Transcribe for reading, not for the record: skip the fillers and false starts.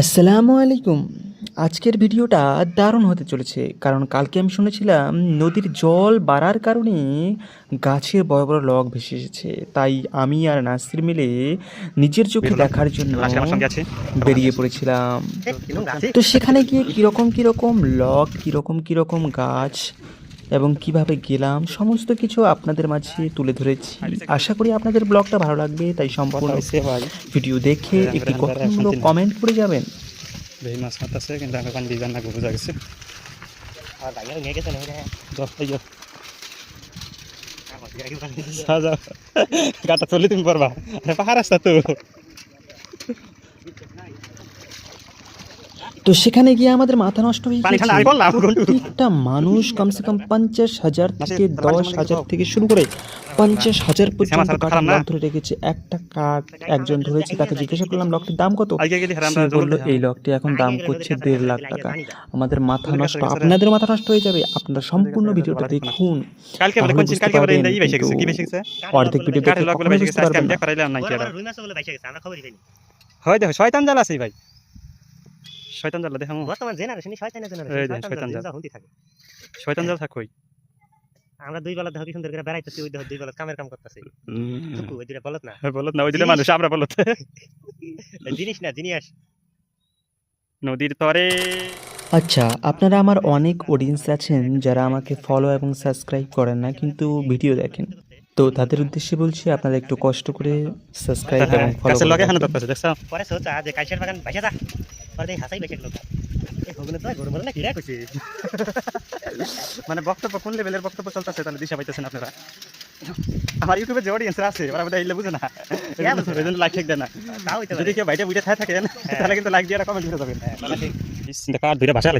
আসসালামু আলাইকুম। আজকের ভিডিওটা দারুণ হতে চলেছে। কারণ কালকে আমি শুনেছিলাম নদীর জল বাড়ার কারণে গাছের বড়, বড় লগ ভেসে এসেছে। তাই আমি আর নাসির মিলে নিজের চোখে দেখার জন্য আমার সঙ্গে আছে। বেরিয়ে পড়েছিলাম। তো সেখানে গিয়ে কীরকম লগ, কীরকম গাছ এবং কিভাবে গেলাম সমস্ত কিছু আপনাদের মাঝে তুলে ধরেছি। আশা করি আপনাদের ব্লগটা ভালো লাগবে। তাই সম্পূর্ণ ভিডিও দেখে একটি গঠনমূলক কমেন্ট করে যাবেন। বেশি মাছ মারতেছে কিন্তু আমি পানি দিবার না বোঝা গেছে। গাটা চলে তুমি পারবা, পাহাড় রাস্তা তো। তো সেখানে গিয়ে আমাদের মাথা নষ্ট হয়ে গেছে। প্রত্যেকটা মানুষ কমসে কম 50,000 থেকে 10,000 থেকে শুরু করে 50,000 পর্যন্ত কাঠের লক ধরে রেখেছে। একটা কাঠ একজন ধরেছে, তাকে জিজ্ঞাসা করলাম লকটির দাম কত। সে বললো এই লকটি এখন দাম করছে 1.5 লাখ টাকা। আমাদের মাথা নষ্ট, আপনাদের মাথা নষ্ট হয়ে যাবে। আপনারা সম্পূর্ণ ভিডিওটা দেখুন। অর্ধেক ভিডিও দেখে কখনোই বুঝতে পারবেন না। হয় দেখো শয়তান জাল আছে ভাই, শয়তান জাল দেখামু। বর্তমান জেনারেশনই শয়তানের জেনারেশন, শয়তান জাল হুন্তি থাকে। শয়তান জাল থাকই। আমরা দুই বেলা দেখো কি সুন্দর করে বেড়াইতেছি, ওই দেখো দুই বেলা কামের কাম করতেছি। ওই দুইটা বলত না, বলত না, ওই দুইটা মানুষ, আমরা বলত। জিনিস না জিনিস নদীর তরে। আচ্ছা, আপনারা আমার অনেক অডিয়েন্স আছেন যারা আমাকে ফলো এবং সাবস্ক্রাইব করেন না কিন্তু ভিডিও দেখেন। তো তাদের উদ্দেশ্যে বলছি আপনারা একটু কষ্ট করে সাবস্ক্রাইব এবং ফলো কাছে লগে হানা করবেন। তত্ত্ব দেখছো। পরে সোচা যে কাইশের বাগান বাইসা যা, পরে দেখি হাসাই বেশে লোক এই হগুনে তো গরম না কিরা কইছে। মানে বক্তব্য কোন লেভেলের বক্তব্য চলতেছে তাহলে দিশা পাইতেছেন আপনারা। আমার ইউটিউবে যে অডিয়েন্স আছে ওরা বোধহয় এলে বুঝে না, এজন্য লাইক ঠিক দেয় না। যদি কেউ বাইরে বুঝে থাকেন তাহলে কিন্তু লাইক দিয়ে কমেন্ট করে যাবেন। দেখা আর দুইটা ভাষা